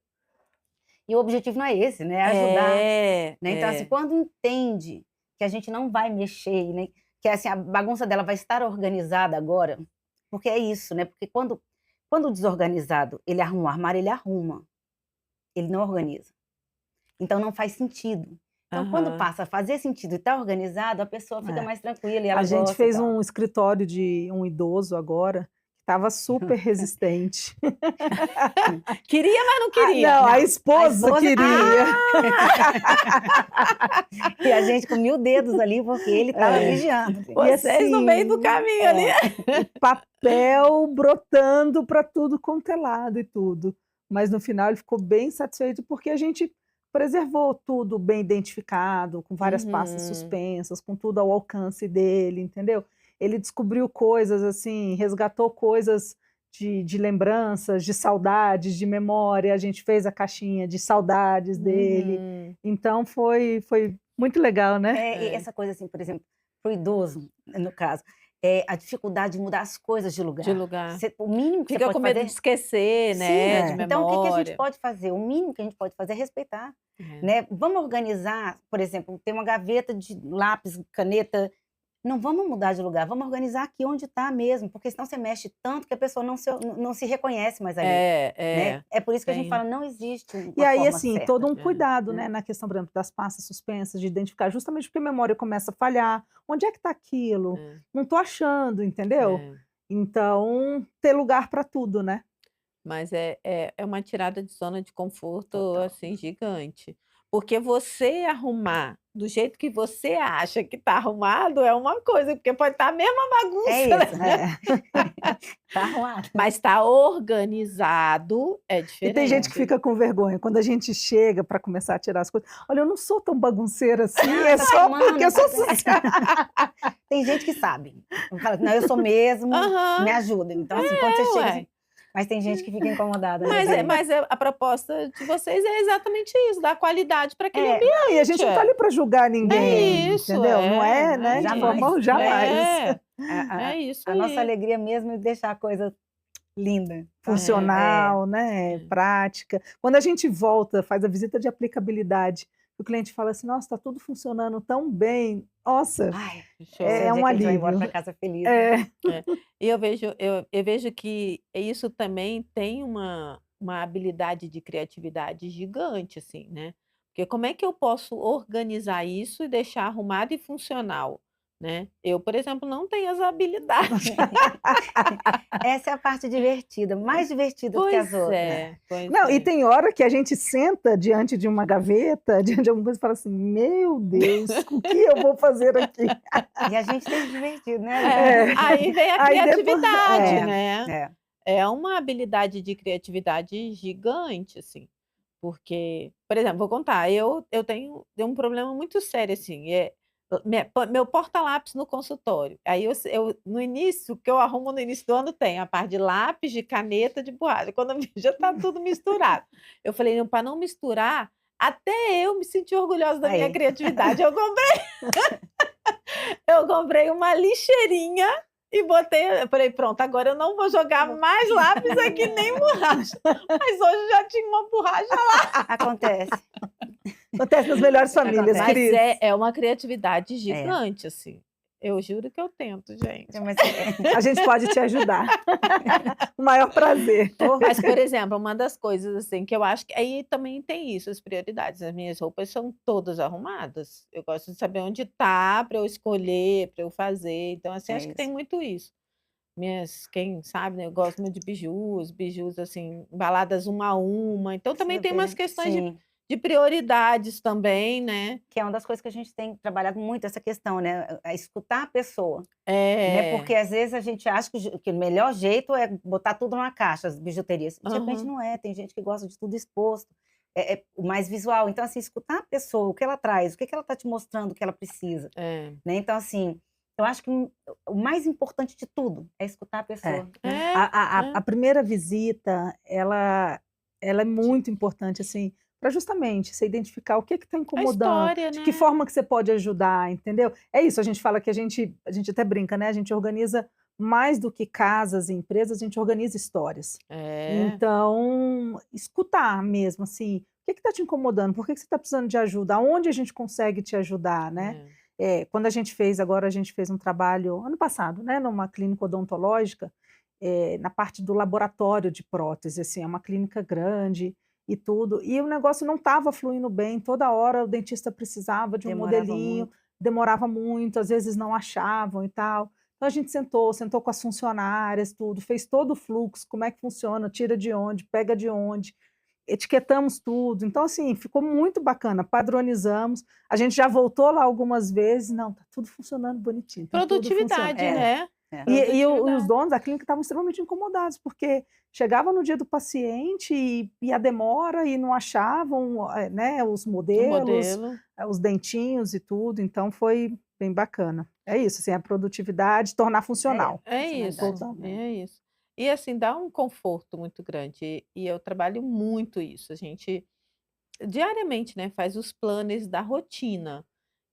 E o objetivo não é esse, né? É ajudar. Né? Então, assim, quando entende que a gente não vai mexer, né? Que assim, a bagunça dela vai estar organizada agora, porque é isso, né? Porque quando o desorganizado ele arruma o armário, ele arruma, ele não organiza. Então não faz sentido. Então, quando Aham. passa a fazer sentido e está organizado, a pessoa fica É. mais tranquila e ela A gente gosta e fez tal. um escritório de um idoso agora, que estava super resistente. Queria, mas não queria. Não, a A esposa esposa queria. E a gente com 1000 dedos ali, porque ele estava É. vigiando. E Vocês no meio do assim, caminho ali. papel brotando para tudo quanto é lado e tudo. Mas no final ele ficou bem satisfeito porque a gente preservou tudo bem identificado, com várias pastas Uhum. suspensas, com tudo ao alcance dele, entendeu? Ele descobriu coisas assim, resgatou coisas de lembranças, de saudades, de memória. A gente fez a caixinha de saudades dele. Uhum. Então foi muito legal, né? E essa coisa assim, por exemplo, para o idoso, no caso, a dificuldade de mudar as coisas de lugar. De lugar. O mínimo que você Fica pode com medo fazer. de esquecer, né? Sim, De então o que a gente memória. pode fazer? O mínimo que a gente pode fazer é respeitar, É. né? Vamos organizar, por exemplo, tem uma gaveta de lápis, caneta, não vamos mudar de lugar, vamos organizar aqui onde está mesmo, porque senão você mexe tanto que a pessoa não se reconhece mais ali, né? É por isso que a gente tem. fala, não existe uma E aí, forma assim, certa. todo um cuidado, né? né, na questão, por exemplo, das pastas suspensas, de identificar, justamente porque a memória começa a falhar. Onde é que está aquilo? É. Não estou achando, entendeu? É. Então, ter lugar para tudo, né? Mas é uma tirada de zona de conforto, Total. assim, gigante. Porque você arrumar do jeito que você acha que está arrumado é uma coisa, porque pode estar a mesma bagunça, É né? isso, né? Tá arrumado. Mas está organizado é E diferente. tem gente que fica com vergonha. Quando a gente chega para começar a tirar as coisas, olha, eu não sou tão bagunceira assim, é tá só arrumando, porque eu sou tá vendo? social. Tem gente que sabe. Fala, não, eu sou mesmo, Aham. me ajuda. Então, assim, quando você chega ué. assim, mas tem gente que fica incomodada, né? Mas a proposta de vocês é exatamente isso, dar qualidade para aquele É, ambiente. Não, e a gente não está ali para julgar ninguém, isso, entendeu? é, Não é, né? De jamais. forma jamais. É, a, é isso a aí. nossa alegria mesmo é deixar a coisa linda. Funcional, né? É. Prática. Quando a gente volta, faz a visita de aplicabilidade, o cliente fala assim, nossa, está tudo funcionando tão bem. Nossa, Ai, Show. é esse um dia que a gente vai embora alívio. para casa feliz. É. E eu vejo que isso também tem uma habilidade de criatividade gigante, assim, né? Porque como é que eu posso organizar isso e deixar arrumado e funcional, né? Eu, por exemplo, não tenho essa habilidade. Essa é a parte divertida, mais divertida do que as Pois outras. é, pois Não, é. e tem hora que a gente senta diante de uma gaveta, diante de alguma coisa e fala assim, meu Deus, o que eu vou fazer aqui? E a gente tem se divertido, né? É. Aí vem a Aí depois- criatividade, é, né? É uma habilidade de criatividade gigante, assim. Porque, por exemplo, vou contar, eu tenho um problema muito sério, assim, meu porta-lápis no consultório. Aí no início, que eu arrumo no início do ano, tem a parte de lápis, de caneta, de borracha. Quando eu vi, já está tudo misturado. Eu falei, para não misturar, até eu me senti orgulhosa da minha Aí. criatividade. Eu comprei uma lixeirinha e botei, eu falei, pronto, agora eu não vou jogar mais lápis aqui, nem borracha. Mas hoje já tinha uma borracha lá. Acontece. Acontece nas melhores famílias, Mas Cris. é uma criatividade gigante, assim. Eu juro que eu tento, gente. Mas, A gente pode te ajudar. O maior prazer. Mas, por exemplo, uma das coisas assim que eu acho que aí também tem isso, as prioridades. As minhas roupas são todas arrumadas. Eu gosto de saber onde tá para eu escolher, para eu fazer. Então, assim, É acho que tem isso. muito isso. Quem sabe, né, eu gosto muito de bijus assim, embaladas uma a uma. Então também Precisa tem umas ver. questões Sim. de prioridades também, né? Que é uma das coisas que a gente tem trabalhado muito, essa questão, né? A escutar a pessoa. Né? Porque É. às vezes a gente acha que o melhor jeito é botar tudo numa caixa, as bijuterias. De repente Aham. não é, tem gente que gosta de tudo exposto, é o mais visual. Então, assim, escutar a pessoa, o que ela traz, o que ela está te mostrando que ela precisa. É. Né? Então, assim, eu acho que o mais importante de tudo é escutar a pessoa. Né? É, A primeira visita, ela é muito importante, assim, para justamente você identificar o que está a incomodando, história, de que né? forma que você pode ajudar, entendeu? É isso, a gente fala que a gente até brinca, né? A gente organiza mais do que casas e empresas, a gente organiza histórias. É. Então, escutar mesmo, assim, o que está te incomodando? Por que você está precisando de ajuda? Aonde a gente consegue te ajudar, né? Quando a gente fez um trabalho ano passado, né, numa clínica odontológica, na parte do laboratório de prótese, assim, é uma clínica grande e tudo, e o negócio não estava fluindo bem, toda hora o dentista precisava de um Demorava modelinho, muito. demorava muito, às vezes não achavam e tal. Então a gente sentou com as funcionárias, tudo, fez todo o fluxo, como é que funciona, tira de onde, pega de onde, etiquetamos tudo. Então, assim, ficou muito bacana, padronizamos. A gente já voltou lá algumas vezes, não, tá tudo funcionando bonitinho, tá tudo funcionando. Produtividade, né? É. E os Produtividade. donos da clínica estavam extremamente incomodados, porque chegava no dia do paciente e a demora e não achavam, né, os O modelos, modelo. os dentinhos e tudo, então foi bem bacana. É isso, assim, a produtividade, tornar funcional. É isso, Funcionalidade, Voltando. é isso. E assim, dá um conforto muito grande. E eu trabalho muito isso. A gente diariamente, né, faz os planos da rotina.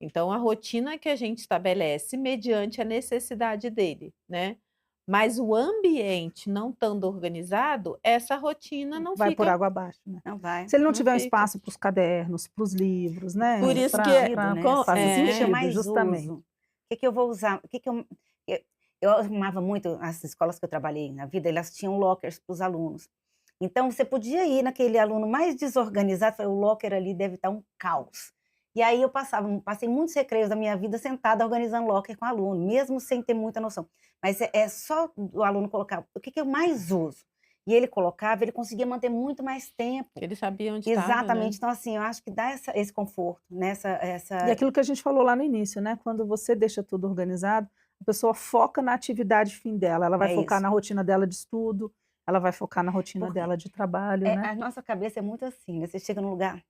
Então, a rotina que a gente estabelece mediante a necessidade dele, né? Mas o ambiente não estando organizado, essa rotina não Vai por fica, água abaixo, né? Não vai. Se ele não não tiver um fica. espaço para os cadernos, para os livros, né, Por isso que Sentido, né? Assim, faz o que eu sentido, mais justamente. uso? O que que eu vou usar? O que que eu amava muito as escolas que eu trabalhei na vida, elas tinham lockers para os alunos. Então você podia ir naquele aluno mais desorganizado, falei, o locker ali deve estar um caos. E aí eu passei muitos recreios da minha vida sentada organizando locker com aluno, mesmo sem ter muita noção. Mas é só o aluno colocar o que que eu mais uso. E ele colocava, ele conseguia manter muito mais tempo. ele sabia onde estava, né? Exatamente. Então, assim, eu acho que dá esse conforto, né? E aquilo que a gente falou lá no início, né, quando você deixa tudo organizado, a pessoa foca na atividade fim dela, ela vai É focar isso. na rotina dela de estudo, ela vai focar na rotina Porque dela de trabalho, né? a nossa cabeça é muito assim, né? Você chega num lugar,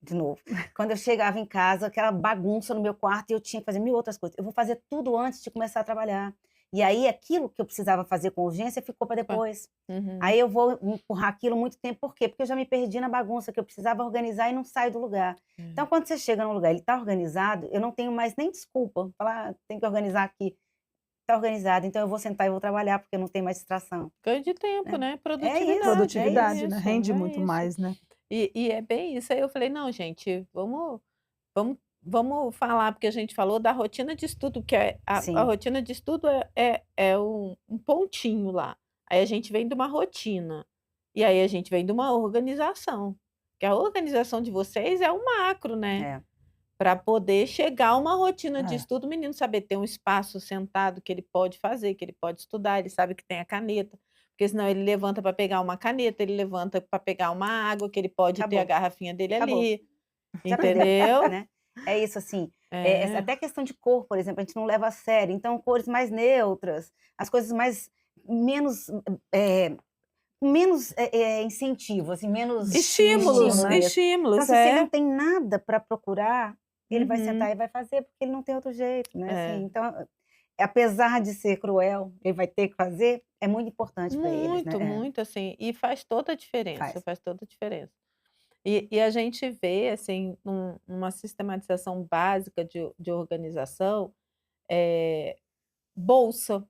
de novo. Quando eu chegava em casa, aquela bagunça no meu quarto e eu tinha que fazer 1000 outras coisas. Eu vou fazer tudo antes de começar a trabalhar. E aí aquilo que eu precisava fazer com urgência ficou para depois. Uhum. Aí eu vou empurrar aquilo muito tempo. Por quê? Porque eu já me perdi na bagunça que eu precisava organizar e não saio do lugar. Então, quando você chega num lugar e ele está organizado, eu não tenho mais nem desculpa. Falar, tem que organizar aqui. Está organizado, então eu vou sentar e vou trabalhar, porque eu não tenho mais distração. Ganho de tempo, Né? né? É isso, Produtividade, é né? isso. Rende é muito isso. mais, né? E é bem isso. Aí eu falei, não, gente, vamos falar, porque a gente falou da rotina de estudo, que a Sim. rotina de estudo é um pontinho lá. Aí a gente vem de uma rotina. E aí a gente vem de uma organização. Que a organização de vocês é o macro, né? É. Para poder chegar a uma rotina de É. estudo, o menino saber ter um espaço sentado que ele pode fazer, que ele pode estudar, ele sabe que tem a caneta, porque senão ele levanta para pegar uma caneta, ele levanta para pegar uma água, que ele pode ter a Acabou. garrafinha dele Acabou. ali, Já perdeu, entendeu? né? É isso, assim. É. Até questão de cor, por exemplo, a gente não leva a sério. Então, cores mais neutras, as coisas mais menos incentivo, assim, menos Estímulos, estímulo mesmo. estímulos, Então, assim, se ele não tem nada para procurar, ele vai Uhum. sentar e vai fazer, porque ele não tem outro jeito, né? É. Assim, então, apesar de ser cruel, ele vai ter que fazer, é muito importante para eles, né? Muito, muito, assim, e faz toda a diferença, Faz. faz toda a diferença. E a gente vê, assim, uma sistematização básica de organização, bolsa,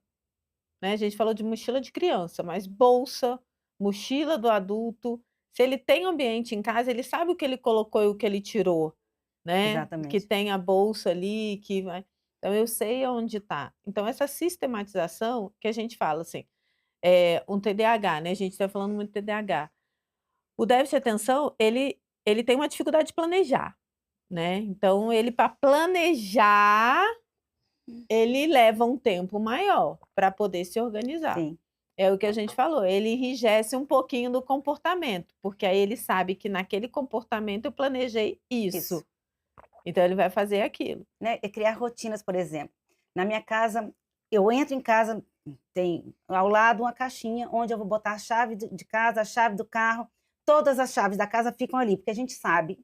né? A gente falou de mochila de criança, mas bolsa, mochila do adulto. Se ele tem ambiente em casa, ele sabe o que ele colocou e o que ele tirou, né? Que Exatamente. tem a bolsa ali, que vai. Então eu sei onde está. Então essa sistematização que a gente fala assim, um TDAH, né? A gente está falando muito de TDAH. O déficit de atenção, ele tem uma dificuldade de planejar, né? Então ele para planejar, ele leva um tempo maior para poder se organizar. Sim, É o que a gente falou, ele enrijece um pouquinho do comportamento, porque aí ele sabe que naquele comportamento eu planejei isso, isso. então ele vai fazer aquilo. Né? É criar rotinas, por exemplo. Na minha casa, eu entro em casa, tem ao lado uma caixinha onde eu vou botar a chave de casa, a chave do carro, todas as chaves da casa ficam ali, porque a gente sabe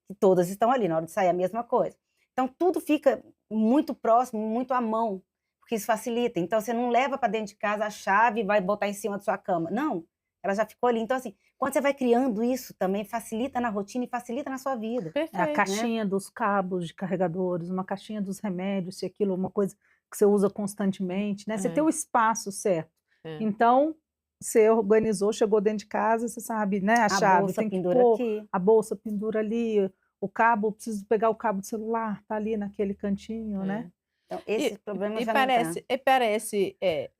que todas estão ali, na hora de sair a mesma coisa. Então tudo fica muito próximo, muito à mão, porque isso facilita. Então você não leva para dentro de casa a chave e vai botar em cima da sua cama. Não, ela já ficou ali. Então assim, quando você vai criando isso também, facilita na rotina e facilita na sua vida. A Perfeito, né? caixinha dos cabos de carregadores, uma caixinha dos remédios, se aquilo é uma coisa que você usa constantemente, né? Você tem o espaço certo. Então, você organizou, chegou dentro de casa, você sabe, né? A chave bolsa tem que pendura pôr, aqui. a bolsa pendura ali, o cabo, preciso pegar o cabo do celular, tá ali naquele cantinho, né? Então, esse problema E já não parece,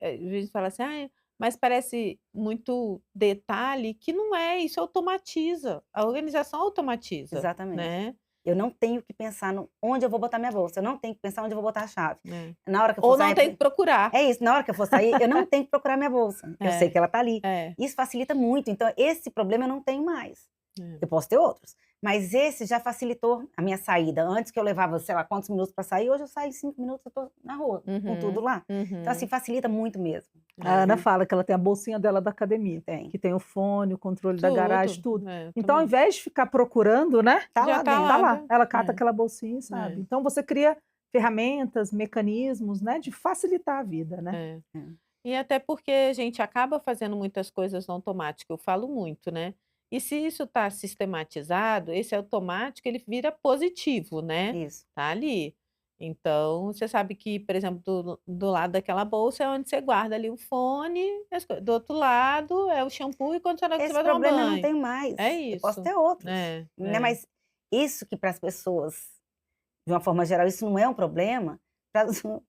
a gente fala assim, mas parece muito detalhe que não é, isso automatiza, a organização automatiza, Exatamente. né? Eu não tenho que pensar onde eu vou botar minha bolsa, eu não tenho que pensar onde eu vou botar a chave. É. Na hora que eu Ou for não sair, tem que procurar. é isso, na hora que eu for sair, eu não tenho que procurar minha bolsa. Eu sei que ela tá ali. É. Isso facilita muito. Então, esse problema eu não tenho mais. É. Eu posso ter outros, mas esse já facilitou a minha saída. Antes que eu levava, sei lá, quantos minutos para sair, hoje eu saio em 5 minutos, eu tô na rua, com tudo lá. Então, assim, facilita muito mesmo. A Ana fala que ela tem a bolsinha dela da academia, Tem. que tem o fone, o controle da garagem, tudo. Então, ao também. invés de ficar procurando, né? Tá Já lá tá dentro. Tá lá, lá, né? ela cata aquela bolsinha e sabe. Então você cria ferramentas, mecanismos, né, de facilitar a vida, né? E até porque a gente acaba fazendo muitas coisas no automático, eu falo muito, né? E se isso está sistematizado, esse automático ele vira positivo, né? Isso. Tá ali. Então, você sabe que, por exemplo, do lado daquela bolsa é onde você guarda ali o fone, do outro lado é o shampoo e condicionador que você Esse vai tomar problema eu não banho. tenho mais. É Eu posso isso. ter outros. É, Né? Mas isso que para as pessoas, de uma forma geral, isso não é um problema,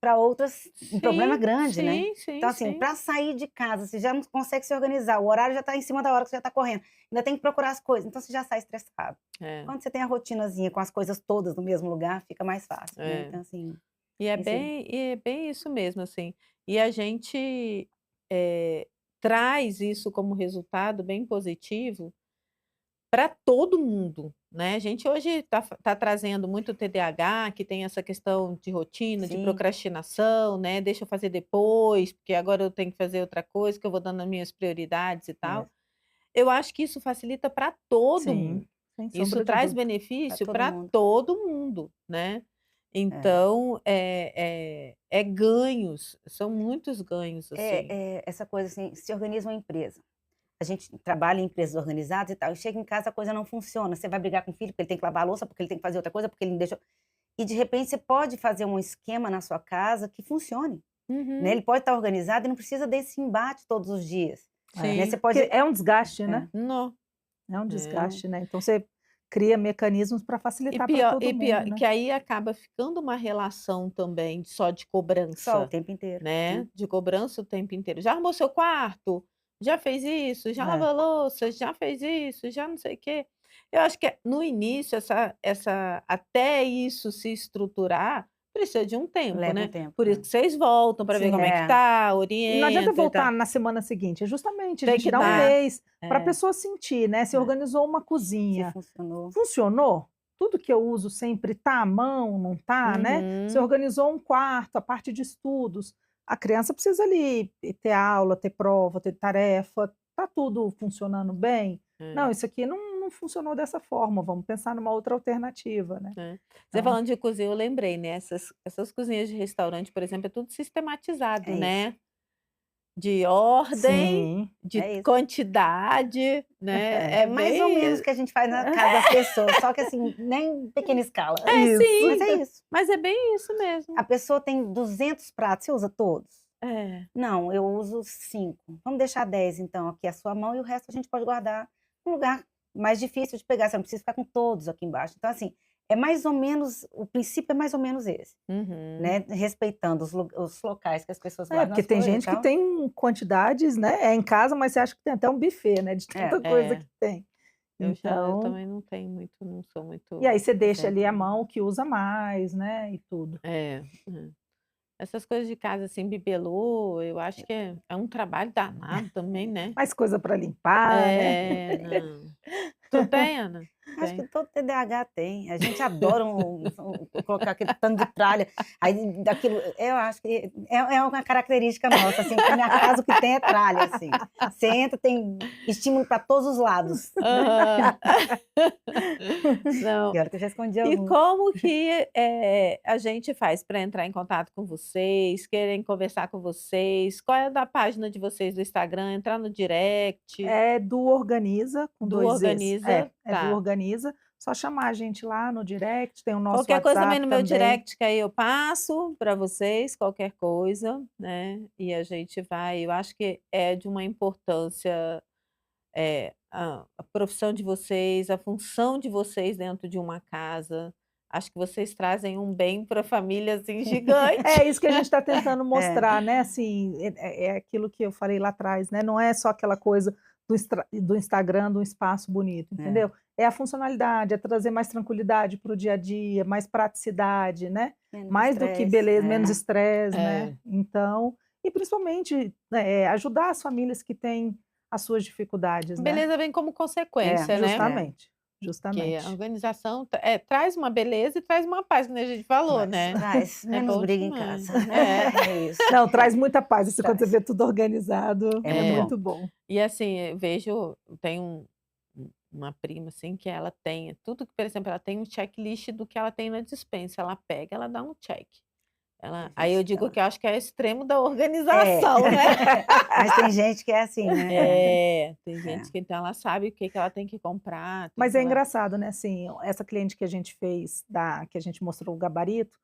para outras, um problema grande, né? Então, assim, para sair de casa, você já não consegue se organizar, o horário já está em cima da hora que você já está correndo, ainda tem que procurar as coisas, então você já sai estressado. Quando você tem a rotinazinha com as coisas todas no mesmo lugar, fica mais fácil, né? Então, assim... E é bem isso mesmo, assim. E a gente traz isso como resultado bem positivo para todo mundo, né? A gente hoje está trazendo muito TDAH, que tem essa questão de rotina, de Sim. procrastinação, né? Deixa eu fazer depois, porque agora eu tenho que fazer outra coisa, que eu vou dando as minhas prioridades e tal. Eu acho que isso facilita para todo mundo. sem Isso sombra de traz dúvida. benefício todo para mundo. todo mundo, né? Então, é ganhos, são muitos ganhos, assim. Essa coisa assim, se organiza uma empresa. A gente trabalha em empresas organizadas e tal, e chega em casa a coisa não funciona. Você vai brigar com o filho porque ele tem que lavar a louça, porque ele tem que fazer outra coisa, porque ele não deixou. E de repente você pode fazer um esquema na sua casa que funcione. Né? Ele pode estar organizado e não precisa desse embate todos os dias. Né? Você pode... Porque é um desgaste, né? Não. É um desgaste, né? Então você cria mecanismos para facilitar para todo mundo, pior, né? que aí acaba ficando uma relação também só de cobrança. Só o tempo inteiro. Né? De cobrança o tempo inteiro. Já arrumou seu quarto? Já fez isso? Já lavou a louça? Já fez isso? Já não sei o quê. Eu acho que no início, até isso se estruturar, precisa de um tempo, Leva né? um tempo. Por isso que vocês voltam para ver Sim, como é que tá, E não adianta orienta e voltar tal. na semana seguinte, é justamente a Tem gente que dá um dar. mês para a pessoa sentir, né? Se organizou uma Se cozinha, funcionou. funcionou? Tudo que eu uso sempre tá à mão, não tá, né? Se organizou um quarto, a parte de estudos, a criança precisa ali ter aula, ter prova, ter tarefa, tá tudo funcionando bem? Não, isso aqui não funcionou dessa forma, vamos pensar numa outra alternativa, né? Você falando de cozinha, eu lembrei, né? Essas cozinhas de restaurante, por exemplo, é tudo sistematizado, É né? de ordem, Sim. de É isso. quantidade, né? É mais ou menos o que a gente faz na casa das pessoas, só que assim, nem em pequena escala. sim. Mas é isso. Mas é bem isso mesmo. A pessoa tem 200 pratos, você usa todos? É. Não, eu uso 5. Vamos deixar 10 então aqui à sua mão e o resto a gente pode guardar num lugar mais difícil de pegar, você não precisa ficar com todos aqui embaixo. Então assim, é mais ou menos, o princípio é mais ou menos esse, Uhum. né, respeitando os locais que as pessoas guardam Porque as tem coisas e gente que tal. tem quantidades, né? É em casa, mas você acha que tem até um buffet, né? De tanta coisa É. que tem. Eu Então, também não tenho muito, não sou muito. e aí você deixa ali adepta. a mão que usa mais, né? E tudo. É. Essas coisas de casa assim, bibelô, eu acho que é um trabalho danado também, né? Mais coisa para limpar, né? Não. Tu tem, Ana? Acho Tem. que todo TDAH tem. A gente adora colocar aquele tanto de tralha. Aí, daquilo, eu acho que é uma característica nossa. Assim, na minha casa o que tem é tralha. Assim. Você entra, tem estímulo para todos os lados. Aham. Não. E olha que eu já escondi E algum. como que a gente faz para entrar em contato com vocês, querem conversar com vocês? Qual é a da página de vocês do Instagram? Entrar no direct? É do Organiza, com Do 2 Zs. Organiza, É do tá. Organiza. Só chamar a gente lá no direct, tem o nosso Qualquer coisa também WhatsApp no meu também. direct, que aí eu passo para vocês, qualquer coisa, né? E a gente vai. Eu acho que é de uma importância a profissão de vocês, a função de vocês dentro de uma casa. Acho que vocês trazem um bem para a família assim gigante. É isso que a gente está tentando mostrar, né? Assim, é aquilo que eu falei lá atrás, né? Não é só aquela coisa do Instagram, de um espaço bonito, entendeu? É a funcionalidade, é trazer mais tranquilidade para o dia a dia, mais praticidade, né? Menos Mais do que estresse, beleza, menos estresse, É. né? Então, e principalmente ajudar as famílias que têm as suas dificuldades, né? Beleza vem como consequência, né? Justamente, Porque justamente. a organização traz uma beleza e traz uma paz, como a gente falou, né? Traz menos bom briga em demais. casa. Né? É isso. Não, traz muita paz. Assim, quando você Traz. vê tudo organizado, É é muito muito bom. E assim, eu vejo, tem uma prima assim que ela tem tudo que, por exemplo, ela tem um checklist do que ela tem na despensa. Ela pega, ela dá um check. Aí eu digo que eu acho que é o extremo da organização, né? Mas tem gente que é assim, né? Tem gente que então ela sabe o que ela tem que comprar. tudo Mas que é ela- engraçado, né? Assim, essa cliente que a gente fez, que a gente mostrou o gabarito,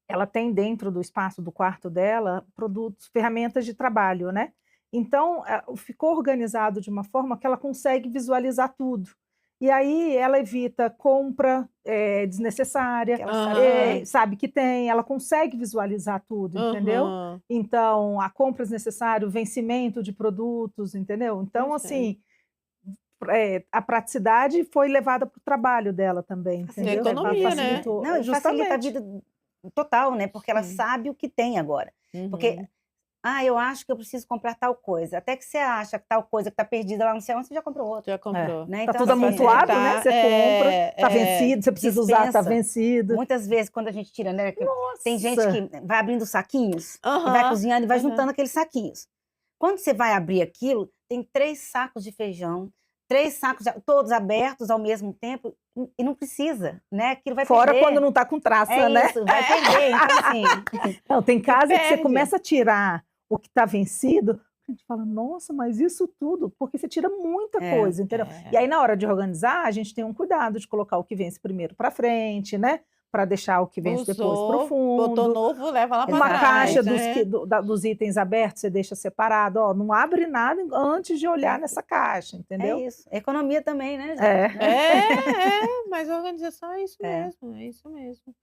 ela tem dentro do espaço do quarto dela produtos, ferramentas de trabalho, né? Então, ficou organizado de uma forma que ela consegue visualizar tudo. E aí ela evita compra desnecessária, Que ela Aham. sabe que tem, ela consegue visualizar tudo, entendeu? Aham. Então, a compra desnecessária, o vencimento de produtos, entendeu? Então, Eu assim, a praticidade foi levada para o trabalho dela também, Facilita entendeu? a vida, economia, né? Facilitou, Não, e facilita a justamente. vida total, né? Porque ela Sim. sabe o que tem agora. Porque, Uhum. eu acho que eu preciso comprar tal coisa. Até que você acha que tal coisa que está perdida lá no céu, você já comprou outra. Já comprou. Né? Tá Então, tudo assim, amontoado, né? Você compra, tá É. vencido, você precisa usar, tá dispensa. vencido. Muitas vezes, quando a gente tira, né? Tem gente Nossa. que vai abrindo saquinhos, e vai Aham, cozinhando e vai aham. juntando aqueles saquinhos. Quando você vai abrir aquilo, tem 3 sacos de feijão, 3 sacos, todos abertos ao mesmo tempo, e não precisa, né? Aquilo vai Fora perder. quando não tá com traça, É né? isso, vai perder. Então, assim, Não, tem casa que você perde. começa a tirar o que tá vencido, a gente fala, nossa, mas isso tudo, porque você tira muita coisa, entendeu? E aí, na hora de organizar, a gente tem um cuidado de colocar o que vence primeiro para frente, né? Para deixar o que vence depois para o Usou, botou fundo. novo, leva lá para Uma trás. caixa né? dos itens abertos, você deixa separado, ó, não abre nada antes de olhar nessa caixa, entendeu? é isso. Economia também, né? gente? Mas a organização é isso mesmo, é isso mesmo.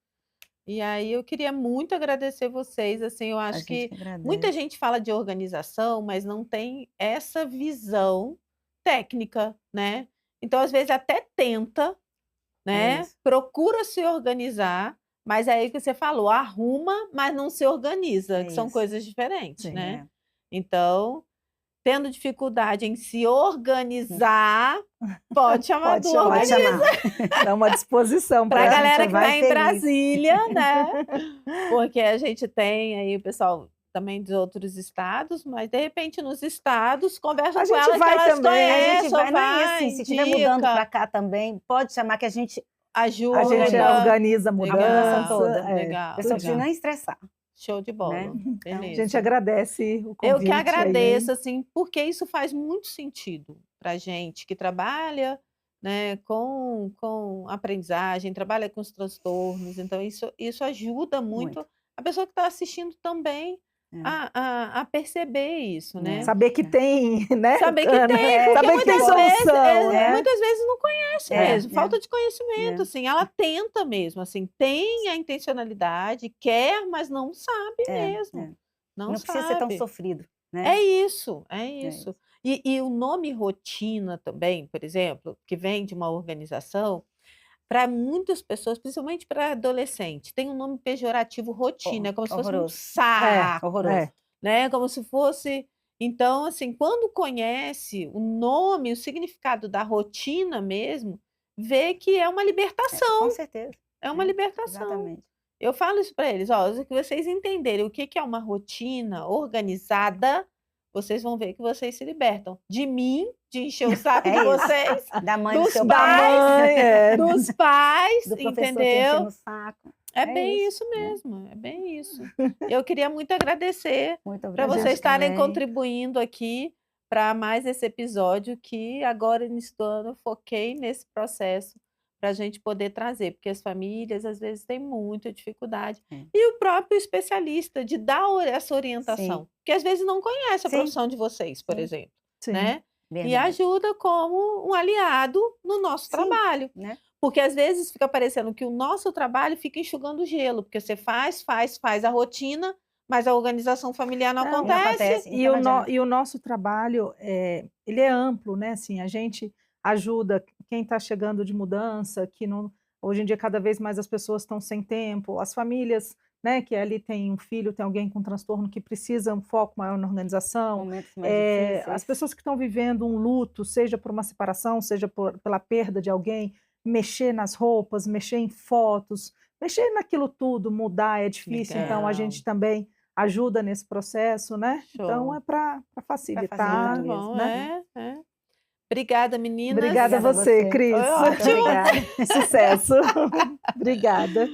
E aí eu queria muito agradecer vocês, assim, eu A acho gente que agradece. muita gente fala de organização, mas não tem essa visão técnica, né? Então, às vezes, até tenta, né? isso. Procura se organizar, mas é aí que você falou, arruma, mas não se organiza, É que são isso. coisas diferentes, Sim. né? É. Então, tendo dificuldade em se organizar, pode chamar Pode do chamar. Pode Organiza. chamar. Dá uma disposição Para a pra gente, galera que vai está em feliz. Brasília, né? Porque a gente tem aí o pessoal também dos outros estados, mas de repente nos estados, conversa A com gente elas que vai elas também, A gente conheçam, vai, não, e assim, vai, se estiver mudando indica, para cá também, pode chamar que a gente ajuda. A gente organiza a organiza a mudança mudança. toda. é. Legal, A pessoa não precisa legal. nem estressar. Show de bola. Né? A gente Beleza. agradece o Eu que convite aí. agradeço, assim, porque isso faz muito sentido para gente que trabalha, né, com aprendizagem, trabalha com os transtornos. Então, isso ajuda muito Muito. a pessoa que está assistindo também É. a perceber isso, né? Saber que tem, né, Saber que Ana? tem, É, porque Saber que tem muitas vezes, solução, né? muitas vezes não conhece É, mesmo, é. falta de conhecimento, É. assim, ela tenta mesmo, assim, tem a intencionalidade, quer, mas não sabe É, mesmo, é. não Não precisa ser tão sabe. sofrido, É né? isso, é É isso. isso. E o nome rotina também, por exemplo, que vem de uma organização, para muitas pessoas, principalmente para adolescente, tem um nome pejorativo rotina, é como se fosse um Horroroso. saco, Horroroso. né? Como se fosse. Então, assim, quando conhece o nome, o significado da rotina mesmo, vê que é uma libertação, Com certeza. é uma libertação. Exatamente. Eu falo isso para eles, ó, que vocês entenderem o que que é uma rotina organizada, vocês vão ver que vocês se libertam. De mim, de encher o saco É de isso. vocês, Da mãe do dos seu Da pai, mãe, dos pais, do professor te entendeu? enchendo o saco. É É bem isso, isso né? mesmo, é bem isso. Eu queria muito agradecer Muito para obrigada vocês estarem também. contribuindo aqui para mais esse episódio que agora, início do ano, eu foquei nesse processo para a gente poder trazer, porque as famílias às vezes têm muita dificuldade. É. E o próprio especialista de dar essa orientação, Sim. que às vezes não conhece a Sim. profissão de vocês, por Sim. exemplo, sim. né? E Verdade. ajuda como um aliado no nosso Sim. trabalho. Né? Porque às vezes fica parecendo que o nosso trabalho fica enxugando gelo, porque você faz a rotina, mas a organização familiar não Não, Não acontece. acontece, E então o, não no- adianta. e o nosso trabalho, ele é amplo, né? Assim, a gente ajuda quem está chegando de mudança, que não, hoje em dia cada vez mais as pessoas estão sem tempo, as famílias, né, que ali tem um filho, tem alguém com transtorno que precisa um foco maior na organização, Momentos mais as difíceis. pessoas que estão vivendo um luto, seja por uma separação, seja pela perda de alguém, mexer nas roupas, mexer em fotos, mexer naquilo tudo, mudar é difícil, então a Legal. gente também ajuda nesse processo, né? Então Show. é para facilitar, facilitar Muito mesmo, bom, né? é. Obrigada, meninas. Obrigada a Obrigada a você, você. Cris. Foi Muito ótimo. obrigada. Sucesso. Obrigada.